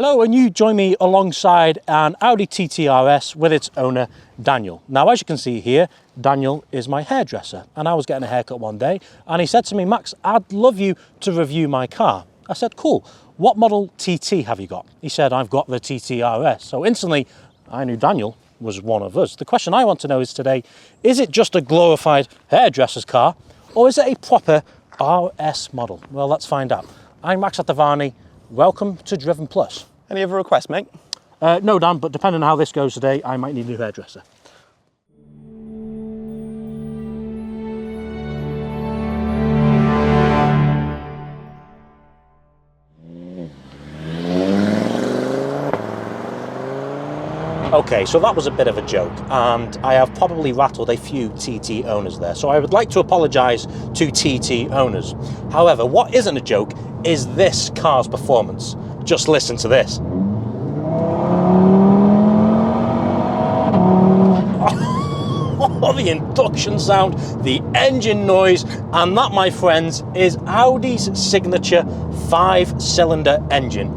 Hello, and you join me alongside an Audi TTRS with its owner, Daniel. Now, as you can see here, Daniel is my hairdresser, and I was getting a haircut one day, and he said to me, Max, I'd love you to review my car. I said, cool, what model TT have you got? He said, I've got the TTRS. So instantly, I knew Daniel was one of us. The question I want to know is today, is it just a glorified hairdresser's car, or is it a proper RS model? Well, let's find out. I'm Max Attavani. Welcome to Driven Plus. Any other requests, mate? No, Dan, but depending on how this goes today, I might need a new hairdresser. Okay, so that was a bit of a joke, and I have probably rattled a few TT owners there, so I would like to apologise to TT owners. However, what isn't a joke is this car's performance. Just listen to this. Oh, the induction sound, the engine noise, and that, my friends, is Audi's signature 5-cylinder engine.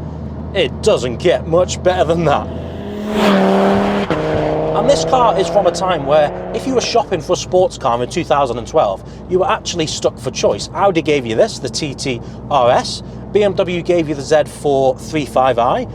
It doesn't get much better than that. And this car is from a time where if you were shopping for a sports car in 2012, you were actually stuck for choice. Audi gave you this, the TTRS, BMW gave you the Z4 35i,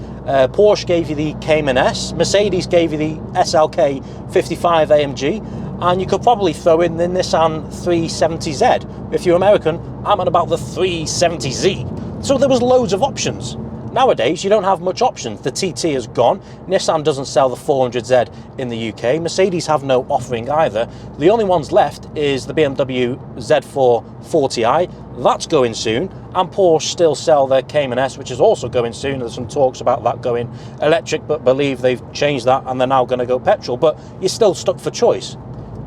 Porsche gave you the Cayman S, Mercedes gave you the SLK 55 AMG, and you could probably throw in the Nissan 370Z. If you're American, I'm on about the 370Z. So there was loads of options. Nowadays, you don't have much options. The TT is gone. Nissan doesn't sell the 400Z in the UK. Mercedes have no offering either. The only ones left is the BMW Z4 40i. That's going soon. And Porsche still sell their Cayman S, which is also going soon. There's some talks about that going electric, but believe they've changed that and they're now going to go petrol. But you're still stuck for choice.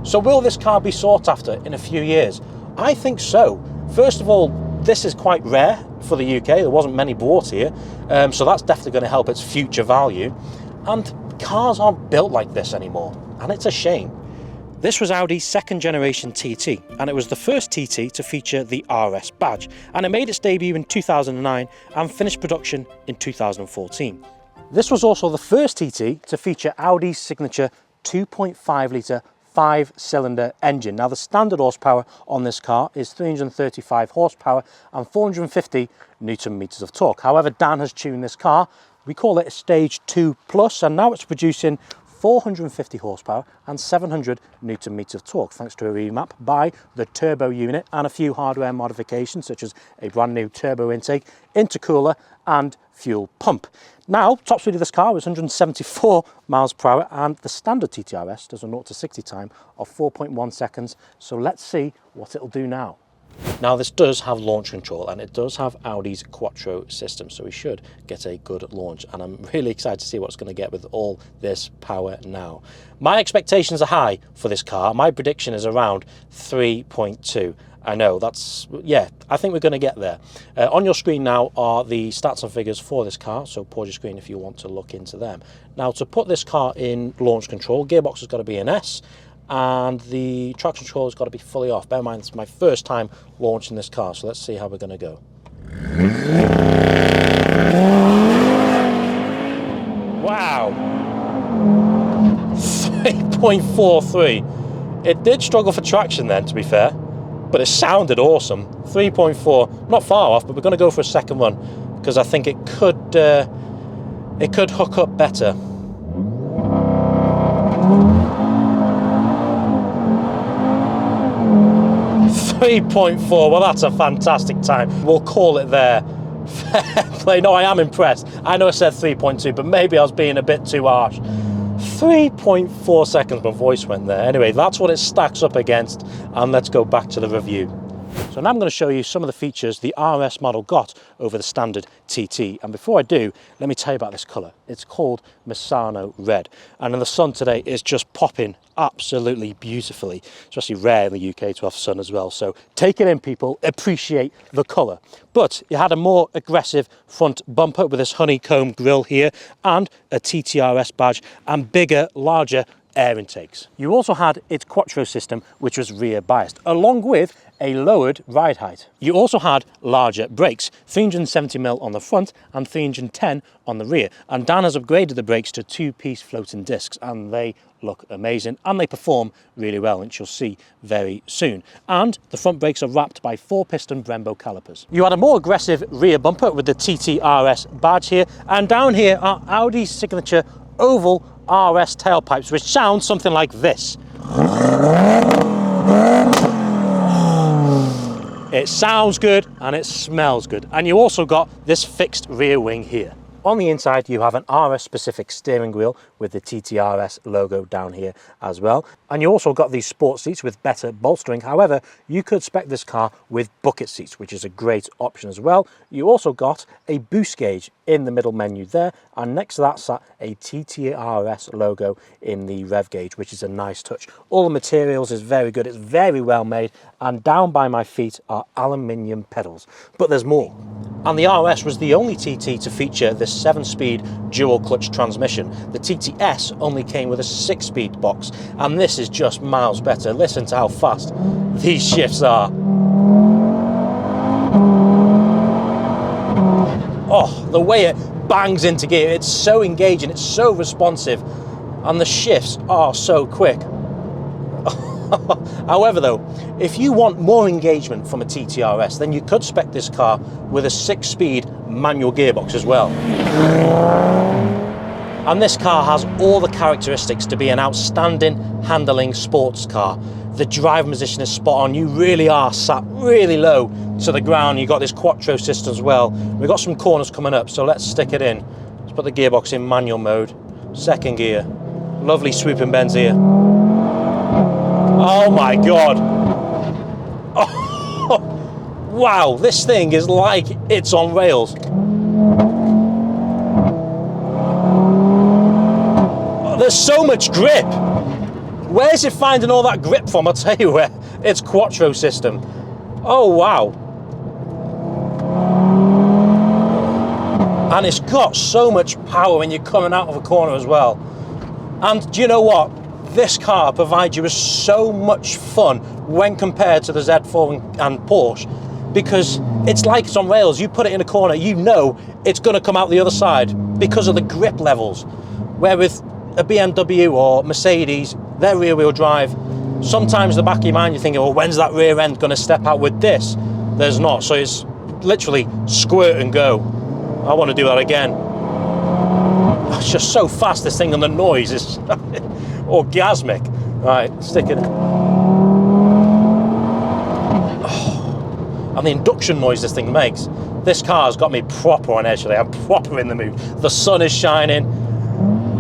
So will this car be sought after in a few years? I think so. First of all, this is quite rare for the UK. There wasn't many bought here, so that's definitely going to help its future value. And cars aren't built like this anymore, and it's a shame. This was Audi's second generation TT, and it was the first TT to feature the RS badge, and it made its debut in 2009 and finished production in 2014. This was also the first TT to feature Audi's signature 2.5 litre 5-cylinder engine. Now, the standard horsepower on this car is 335 horsepower and 450 Newton meters of torque. However, Dan has tuned this car. We call it a Stage 2 Plus, and now it's producing 450 horsepower and 700 Newton meters of torque, thanks to a remap by the turbo unit and a few hardware modifications, such as a brand new turbo intake, intercooler, and fuel pump. Now, top speed of this car is 174 miles per hour, and the standard TTRS does a 0 to 60 time of 4.1 seconds. So let's see what it'll do now. Now, this does have launch control, and it does have Audi's Quattro system, so we should get a good launch, and I'm really excited to see what it's going to get with all this power now. My expectations are high for this car. My prediction is around 3.2. I know, that's, yeah, I think we're going to get there. On your screen now are the stats and figures for this car, so pause your screen if you want to look into them. Now, to put this car in launch control, gearbox has got to be an S, and the traction control has got to be fully off. Bear in mind, it's my first time launching this car, so let's see how we're going to go. Wow! 3.43. It did struggle for traction then, to be fair, but it sounded awesome. 3.4, not far off, but we're going to go for a second one because I think it could hook up better. .4, well, that's a fantastic time. We'll call it there. Fair play. No, I am impressed. I know I said 3.2, but maybe I was being a bit too harsh. 3.4 seconds, my voice went there. Anyway, that's what it stacks up against, and let's go back to the review. So now I'm going to show you some of the features the RS model got over the standard TT. And before I do, let me tell you about this colour. It's called Misano Red. And in the sun today, it's just popping absolutely beautifully. It's actually rare in the UK to have sun as well. So take it in, people. Appreciate the colour. But it had a more aggressive front bumper with this honeycomb grille here and a TTRS badge and bigger, larger air intakes. You also had its Quattro system, which was rear biased, along with a lowered ride height. You also had larger brakes, 370mm on the front and 310 on the rear. And Dan has upgraded the brakes to 2-piece floating discs, and they look amazing and they perform really well, which you'll see very soon. And the front brakes are wrapped by 4-piston Brembo calipers. You had a more aggressive rear bumper with the TTRS badge here, and down here are Audi's signature oval RS tailpipes, which sound something like this. It sounds good and it smells good. And you also got this fixed rear wing here. On the inside, you have an RS specific steering wheel with the TTRS logo down here as well. And you also got these sports seats with better bolstering. However, you could spec this car with bucket seats, which is a great option as well. You also got a boost gauge in the middle menu there. And next to that sat a TTRS logo in the rev gauge, which is a nice touch. All the materials is very good. It's very well made. And down by my feet are aluminium pedals. But there's more. And the RS was the only TT to feature this 7-speed dual clutch transmission. The TTS only came with a 6-speed box, and this is just miles better. Listen to how fast these shifts are. Oh, the way it bangs into gear, it's so engaging, it's so responsive, and the shifts are so quick. However though, if you want more engagement from a TTRS, then you could spec this car with a 6-speed manual gearbox as well. And this car has all the characteristics to be an outstanding handling sports car. The driving position is spot on. You really are sat really low to the ground. You've got this Quattro system as well. We've got some corners coming up, so let's stick it in. Let's put the gearbox in manual mode. 2nd gear. Lovely swooping bends here. Oh my God. Oh, wow, this thing is like it's on rails. Oh, there's so much grip. Where's it finding all that grip from? I'll tell you where. It's Quattro system. Oh, wow. And it's got so much power when you're coming out of a corner as well. And do you know what? This car provides you with so much fun when compared to the Z4 and Porsche, because it's like it's on rails. You put it in a corner, you know it's going to come out the other side because of the grip levels. Where with a BMW or Mercedes, their rear wheel drive, sometimes the back of your mind you're thinking, well, when's that rear end going to step out? With this, there's not. So it's literally squirt and go. I want to do that again. It's just so fast, this thing, and the noise is orgasmic. Right, stick it in. Oh, and the induction noise this thing makes. This car's got me proper on edge today. I'm proper in the mood. The sun is shining.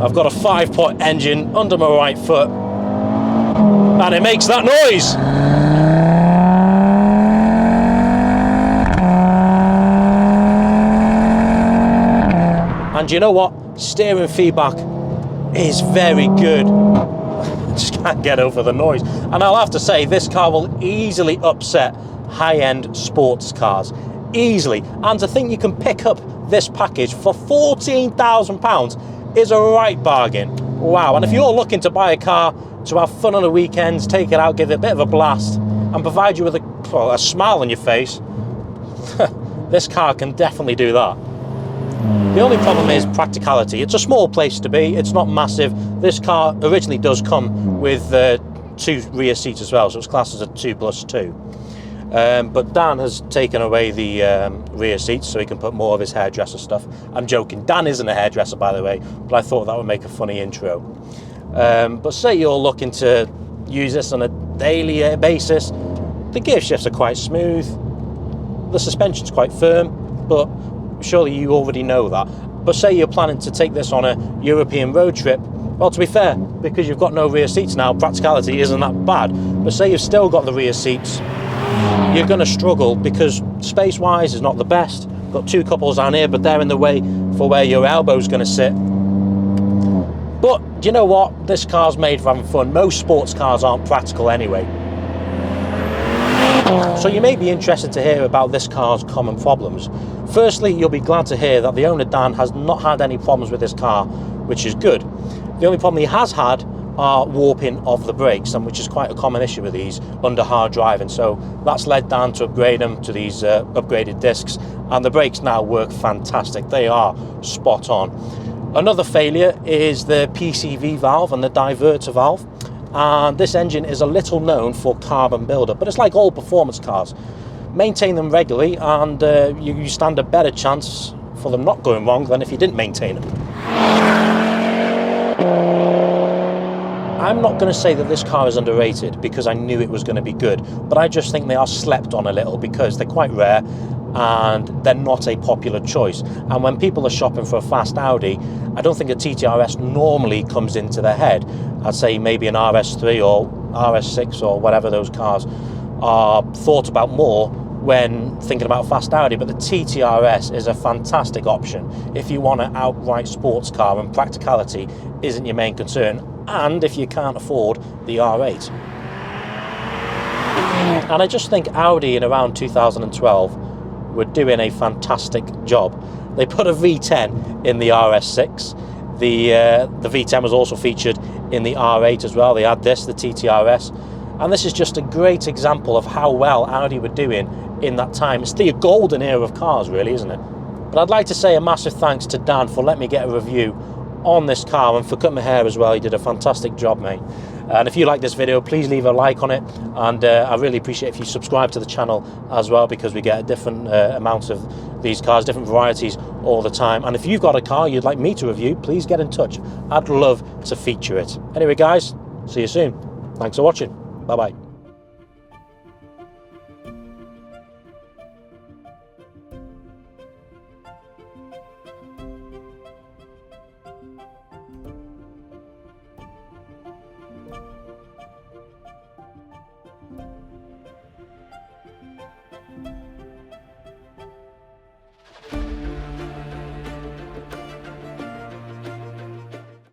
I've got a 5-pot engine under my right foot, and it makes that noise. And you know what? Steering feedback is very good. I just can't get over the noise. And I'll have to say, this car will easily upset high-end sports cars. Easily. And to think you can pick up this package for £14,000 is a right bargain. Wow. And if you're looking to buy a car to have fun on the weekends, take it out, give it a bit of a blast, and provide you with a smile on your face, this car can definitely do that. The only problem is practicality. It's a small place to be, it's not massive. This car originally does come with 2 rear seats as well, so it's classed as a 2+2. But Dan has taken away the rear seats so he can put more of his hairdresser stuff. I'm joking, Dan isn't a hairdresser, by the way, but I thought that would make a funny intro. But say you're looking to use this on a daily basis, the gear shifts are quite smooth, the suspension's quite firm, but surely you already know that. But say you're planning to take this on a European road trip, well, to be fair, because you've got no rear seats now, practicality isn't that bad. But say you've still got the rear seats, you're going to struggle because space-wise is not the best. Got 2 couples down here, but they're in the way for where your elbow's going to sit. But do you know what? This car's made for having fun. Most sports cars aren't practical anyway. So you may be interested to hear about this car's common problems. Firstly, you'll be glad to hear that the owner Dan has not had any problems with this car, which is good. The only problem he has had are warping of the brakes, and which is quite a common issue with these under hard driving. So that's led Dan to upgrade them to these upgraded discs, and the brakes now work fantastic. They are spot on. Another failure is the PCV valve and the diverter valve, and this engine is a little known for carbon buildup, but it's like all performance cars. Maintain them regularly and you stand a better chance for them not going wrong than if you didn't maintain them. I'm not going to say that this car is underrated because I knew it was going to be good, but I just think they are slept on a little because they're quite rare and they're not a popular choice. And when people are shopping for a fast Audi, I don't think a TTRS normally comes into their head. I'd say maybe an RS3 or RS6 or whatever those cars are thought about more when thinking about a fast Audi, but the TTRS is a fantastic option if you want an outright sports car and practicality isn't your main concern, and if you can't afford the R8. And I just think Audi in around 2012 were doing a fantastic job. They put a V10 in the RS6. The V10 was also featured in the R8 as well. They had this, the TTRS, and this is just a great example of how well Audi were doing in that time. It's the golden era of cars, really, isn't it? But I'd like to say a massive thanks to Dan for letting me get a review on this car, and for cutting my hair as well. He did a fantastic job, mate. And if you like this video, please leave a like on it, and I really appreciate if you subscribe to the channel as well, because we get a different amounts of these cars, different varieties all the time. And if you've got a car you'd like me to review, please get in touch. I'd love to feature it. Anyway guys, see you soon. Thanks for watching. Bye bye.